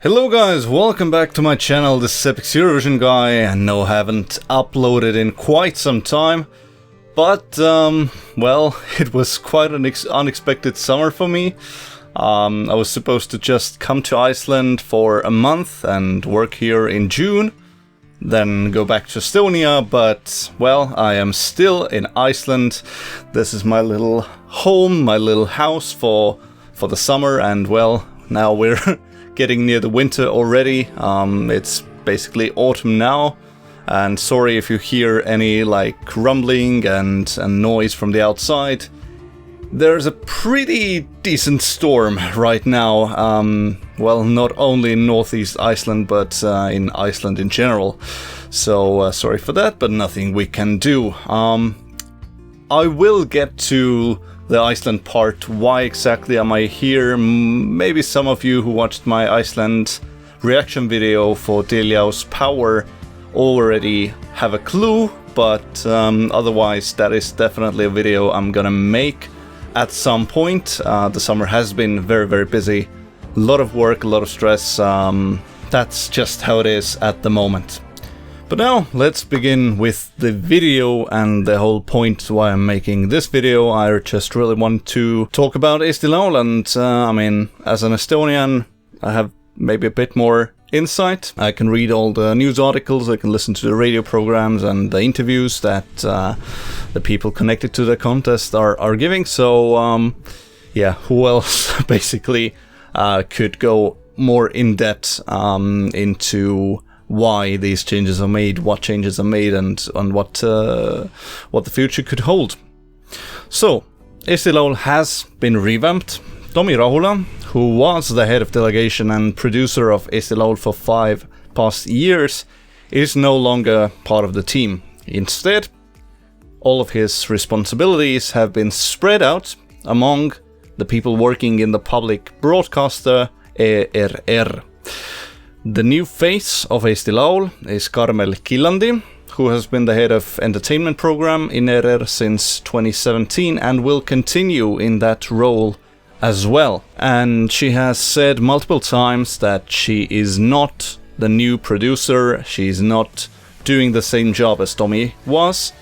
Hello guys, welcome back to my channel. This is Epix Eurovision guy, and no, haven't uploaded in quite some time. But, well, it was quite an unexpected summer for me. I was supposed to just come to Iceland for a month and work here in June, then go back to Estonia, but, well, I am still in Iceland. This is my little home, my little house for the summer, and, well, now we're getting near the winter already. It's basically autumn now, and sorry if you hear any like rumbling and noise from the outside. There's a pretty decent storm right now, well, not only in northeast Iceland, but in Iceland in general. So sorry for that, but nothing we can do. I will get to the Iceland part. Why exactly am I here? Maybe some of you who watched my Iceland reaction video for Delia's Power already have a clue, but otherwise that is definitely a video I'm gonna make at some point. The summer has been very busy. A lot of work, a lot of stress. That's just how it is at the moment. But now, let's begin with the video and the whole point why I'm making this video. I just really want to talk about Eesti Laul, and I mean, as an Estonian, I have maybe a bit more insight. I can read all the news articles, I can listen to the radio programs and the interviews that the people connected to the contest are giving. So, yeah, who else basically could go more in depth into why these changes are made, what changes are made, and what the future could hold. So, Eesti Laul has been revamped. Tomi Rahula, who was the head of delegation and producer of Eesti Laul for 5 past years, is no longer part of the team. Instead, all of his responsibilities have been spread out among the people working in the public broadcaster ERR. The new face of Eesti Laul is Karmel Killandi, who has been the head of entertainment program in ERR since 2017 and will continue in that role as well. And she has said multiple times that she is not the new producer, she's not doing the same job as Tomi was,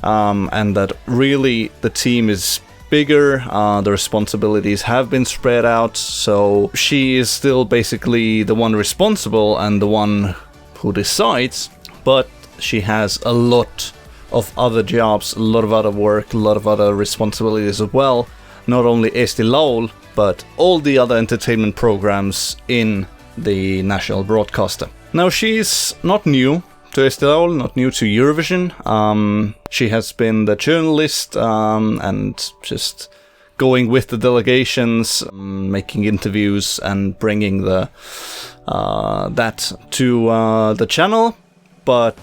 and that really the team is bigger, the responsibilities have been spread out, so she is still basically the one responsible and the one who decides, but she has a lot of other jobs, a lot of other work, a lot of other responsibilities as well, not only Eesti Laul, but all the other entertainment programs in the national broadcaster. Now, she's not new to Eesti Laul, not new to Eurovision. She has been the journalist and just going with the delegations, making interviews and bringing that to the channel. But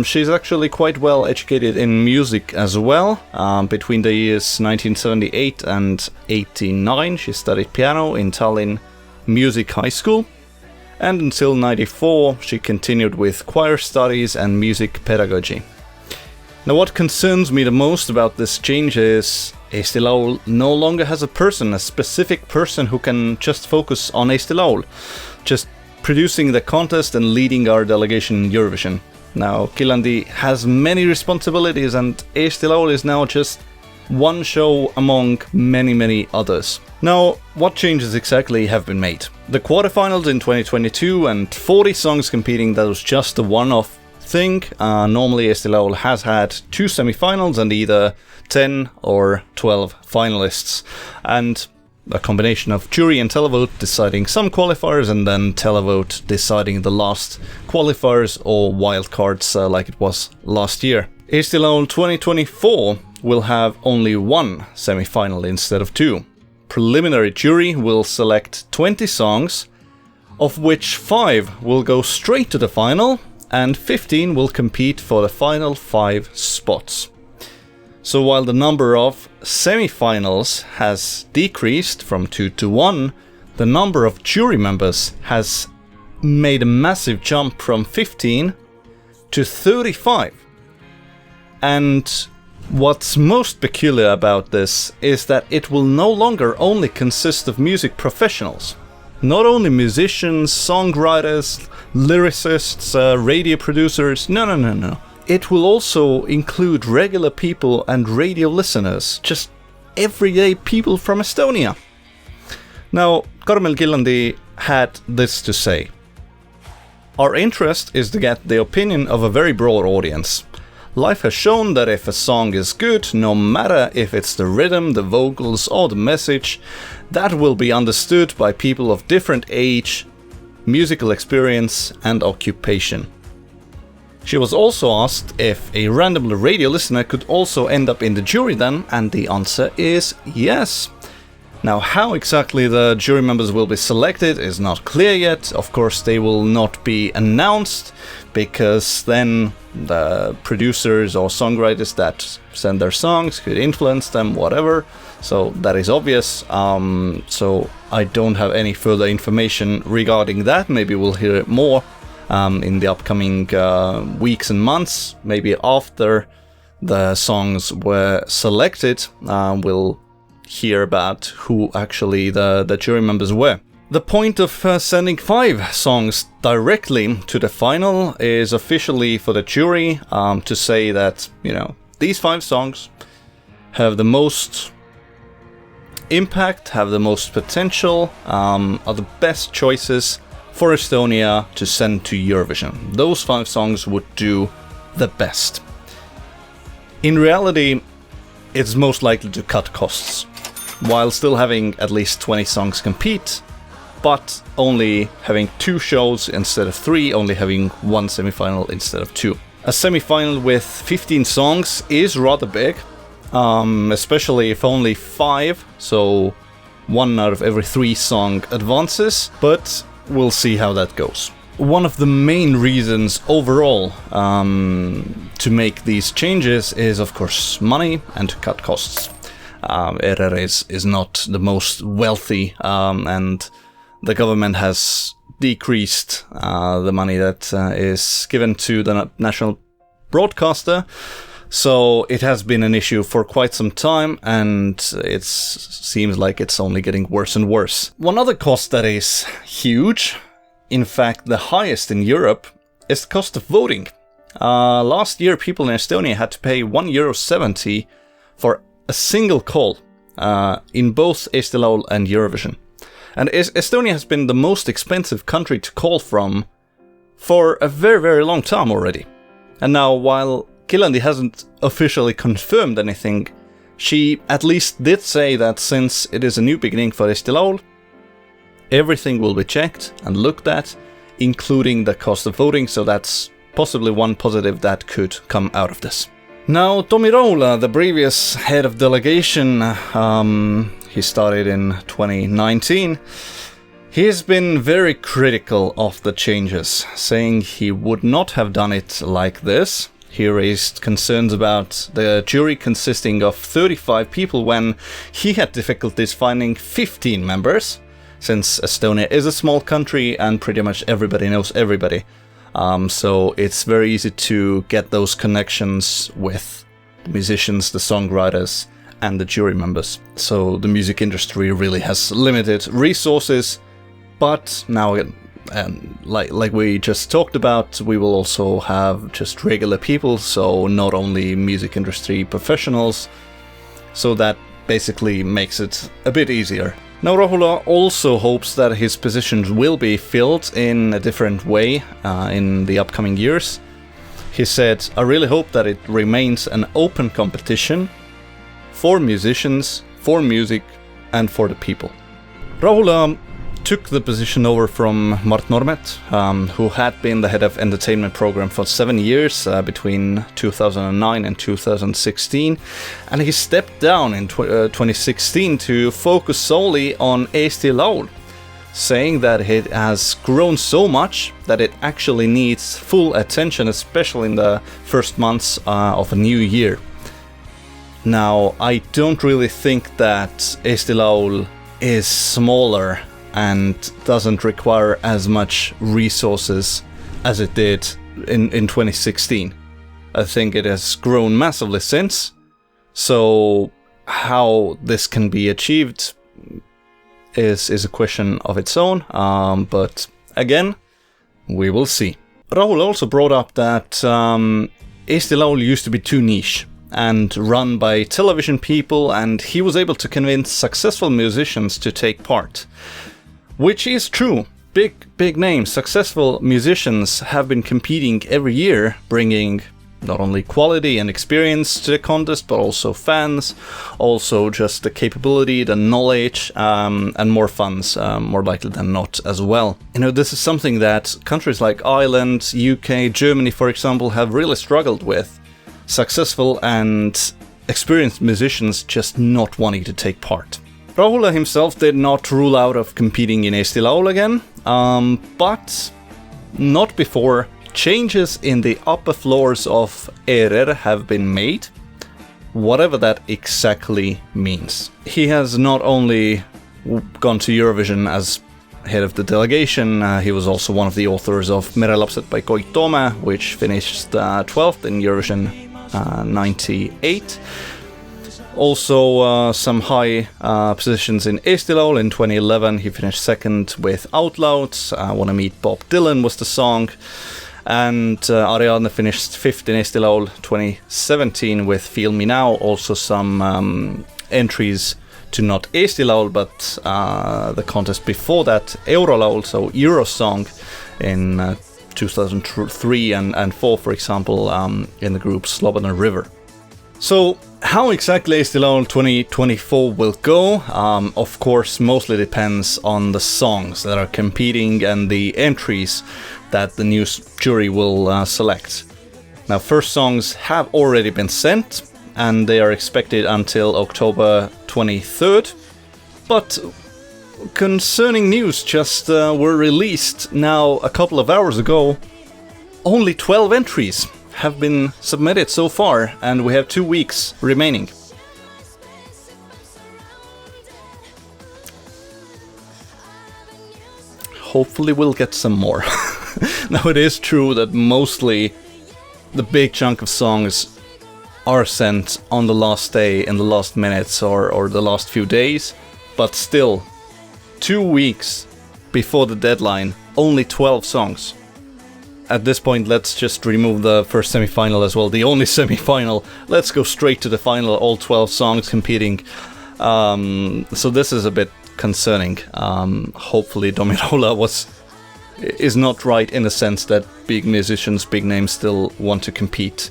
she's actually quite well educated in music as well. Between the years 1978 and 89, she studied piano in Tallinn Music High School. And until 94, she continued with choir studies and music pedagogy. Now, what concerns me the most about this change is Eesti Laul no longer has a specific person who can just focus on Eesti Laul, just producing the contest and leading our delegation in Eurovision. Now, Killandi has many responsibilities, and Eesti Laul is now just one show among many others. Now, what changes exactly have been made? The quarterfinals in 2022 and 40 songs competing, that was just a one-off thing. Normally Eesti Laul has had 2 semifinals and either 10 or 12 finalists, and a combination of jury and televote deciding some qualifiers, and then televote deciding the last qualifiers or wildcards like it was last year. Eesti Laul 2024 will have only 1 semifinal instead of 2. Preliminary jury will select 20 songs, of which 5 will go straight to the final, and 15 will compete for the final 5 spots. So while the number of semi-finals has decreased from 2 to 1, the number of jury members has made a massive jump from 15 to 35. And what's most peculiar about this is that it will no longer only consist of music professionals. Not only musicians, songwriters, lyricists, radio producers, no. It will also include regular people and radio listeners, just everyday people from Estonia. Now, Karmel Killandi had this to say. Our interest is to get the opinion of a very broad audience. Life has shown that if a song is good, no matter if it's the rhythm, the vocals or the message, that will be understood by people of different age, musical experience and occupation. She was also asked if a random radio listener could also end up in the jury then, and the answer is yes. Now, how exactly the jury members will be selected is not clear yet. Of course, they will not be announced, because then the producers or songwriters that send their songs could influence them, whatever. So that is obvious. So I don't have any further information regarding that. Maybe we'll hear more in the upcoming weeks and months. Maybe after the songs were selected, we'll hear about who actually the jury members were. The point of sending 5 songs directly to the final is officially for the jury to say that, you know, these 5 songs have the most impact, have the most potential, are the best choices for Estonia to send to Eurovision. Those 5 songs would do the best. In reality, it's most likely to cut costs, while still having at least 20 songs compete, but only having 2 shows instead of 3, only having 1 semifinal instead of 2. A semifinal with 15 songs is rather big, especially if only 5, so 1 out of every 3 song advances, but we'll see how that goes. One of the main reasons overall to make these changes is, of course, money and to cut costs. RR is not the most wealthy, and the government has decreased the money that is given to the national broadcaster. So it has been an issue for quite some time, and it seems like it's only getting worse and worse. One other cost that is huge, in fact the highest in Europe, is the cost of voting. Last year people in Estonia had to pay €1.70 for a single call in both Eesti Laul and Eurovision. And Estonia has been the most expensive country to call from for a very, very long time already. And now, while Killandi hasn't officially confirmed anything, she at least did say that since it is a new beginning for Eesti Laul, everything will be checked and looked at, including the cost of voting, so that's possibly one positive that could come out of this. Now, Tomi Rahula, the previous head of delegation, he started in 2019. He has been very critical of the changes, saying he would not have done it like this. He raised concerns about the jury consisting of 35 people when he had difficulties finding 15 members, since Estonia is a small country and pretty much everybody knows everybody. So it's very easy to get those connections with the musicians, the songwriters, and the jury members. So the music industry really has limited resources, but now, like we just talked about, we will also have just regular people, so not only music industry professionals, so that basically makes it a bit easier. Now, Rahula also hopes that his positions will be filled in a different way in the upcoming years. He said, "I really hope that it remains an open competition for musicians, for music, and for the people." Rahula took the position over from Mart Normet, who had been the head of entertainment program for 7 years between 2009 and 2016, and he stepped down in 2016 to focus solely on Eesti Laul, saying that it has grown so much that it actually needs full attention, especially in the first months of a new year. Now, I don't really think that Eesti Laul is smaller and doesn't require as much resources as it did in 2016. I think it has grown massively since, so how this can be achieved, is a question of its own, but again, we will see. Rahul also brought up that Eesti Laul used to be too niche and run by television people, and he was able to convince successful musicians to take part. Which is true. Big names, successful musicians have been competing every year, bringing not only quality and experience to the contest, but also fans, also just the capability, the knowledge, and more funds, more likely than not as well. You know, this is something that countries like Ireland, UK, Germany, for example, have really struggled with. Successful and experienced musicians just not wanting to take part. Rahula himself did not rule out of competing in Eesti Laul again, but not before changes in the upper floors of ERR have been made, whatever that exactly means. He has not only gone to Eurovision as head of the delegation, he was also one of the authors of Merelapsed by Koit Toome, which finished 12th in Eurovision 98. Also some high positions in Eesti Laul. In 2011 he finished 2nd with Out Loud, Wanna Meet Bob Dylan was the song. And Ariadne finished 5th in Eesti Laul 2017 with Feel Me Now. Also some entries to not Eesti Laul, but the contest before that, Eurolaul, so Eurosong in 2003 and 4, for example, in the group Slobodna River. So how exactly Eesti Laul 2024 will go, of course, mostly depends on the songs that are competing and the entries that the new jury will select. Now, first songs have already been sent, and they are expected until October 23rd. But concerning news just were released now a couple of hours ago. Only 12 entries have been submitted so far, and we have 2 weeks remaining. Hopefully we'll get some more. Now, it is true that mostly the big chunk of songs are sent on the last day, in the last minutes or the last few days, but still 2 weeks before the deadline, only 12 songs. At this point, let's just remove the first semi-final as well, the only semi-final. Let's go straight to the final, all 12 songs competing. So this is a bit concerning. Hopefully Tomi Rahula is not right in the sense that big musicians, big names still want to compete,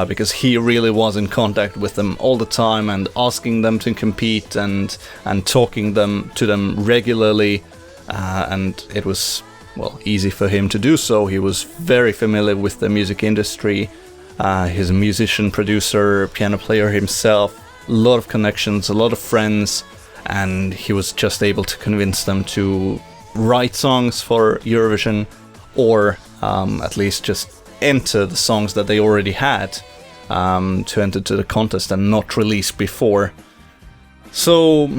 because he really was in contact with them all the time and asking them to compete and talking to them regularly, and it was, well, easy for him to do so. He was very familiar with the music industry. He's a musician, producer, piano player himself, a lot of connections, a lot of friends, and he was just able to convince them to write songs for Eurovision, or at least just enter the songs that they already had to enter to the contest and not release before. So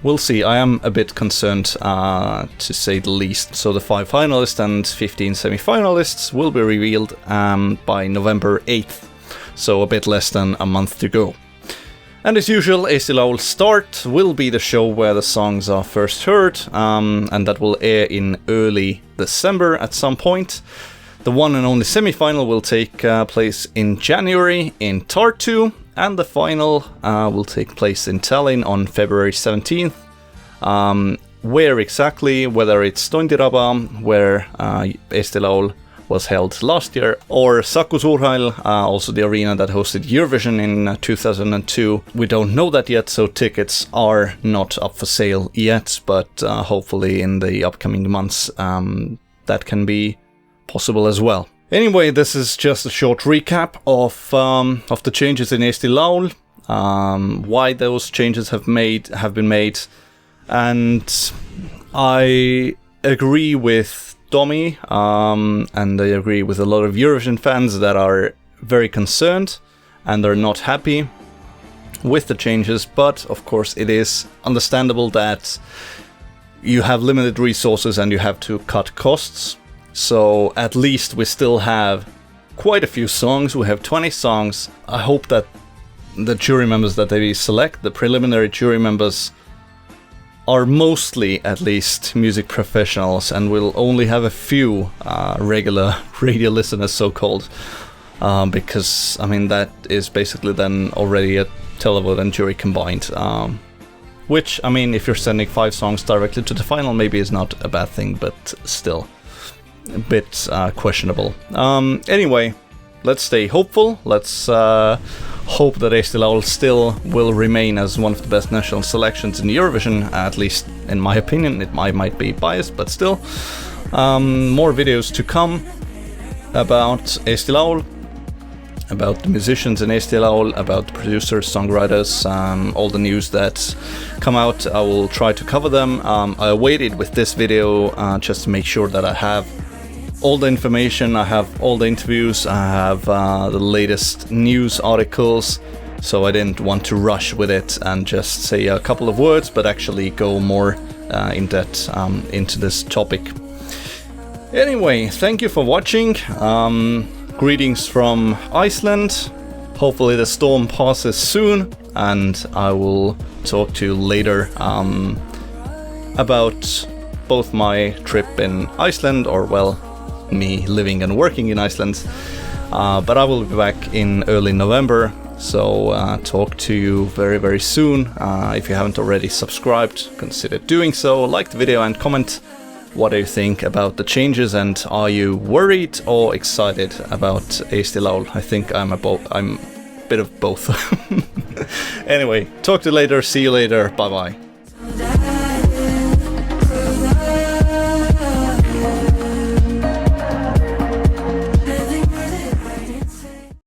we'll see. I am a bit concerned, to say the least. So the 5 finalists and 15 semi-finalists will be revealed by November 8th, so a bit less than a month to go. And as usual, Eesti Laul Start will be the show where the songs are first heard, and that will air in early December at some point. The one and only semi-final will take place in January in Tartu, and the final will take place in Tallinn on February 17th. Where exactly, whether it's Tondiraba, where Eesti Laul was held last year, or Saku Suurhall, also the arena that hosted Eurovision in 2002. We don't know that yet, so tickets are not up for sale yet, but hopefully in the upcoming months that can be possible as well. Anyway, this is just a short recap of the changes in Eesti Laul, why those changes have been made, and I agree with Tomi, and I agree with a lot of Eurovision fans that are very concerned and are not happy with the changes, but of course it is understandable that you have limited resources and you have to cut costs. So at least we still have quite a few songs. We have 20 songs. I hope that the jury members that they select, the preliminary jury members, are mostly, at least, music professionals, and we'll only have a few regular radio listeners, so-called, because, I mean, that is basically then already a televote and jury combined. Which, I mean, if you're sending 5 songs directly to the final, maybe is not a bad thing, but still a bit questionable. Anyway, let's stay hopeful. Let's hope that Eesti Laul still will remain as one of the best national selections in Eurovision, at least in my opinion. I might be biased, but still. More videos to come about Eesti Laul, about the musicians in Eesti Laul, about the producers, songwriters, all the news that come out. I will try to cover them. I waited with this video just to make sure that I have all the information, I have all the interviews, I have the latest news articles, so I didn't want to rush with it and just say a couple of words, but actually go more in depth into this topic. Anyway, thank you for watching. Greetings from Iceland. Hopefully the storm passes soon, and I will talk to you later about both my trip in Iceland, or well, me living and working in Iceland, but I will be back in early November, so talk to you very, very soon. If you haven't already subscribed, consider doing so, like the video and comment what do you think about the changes, and are you worried or excited about Eesti Laul? I think I'm a bit of both. Anyway, talk to you later, see you later, bye bye.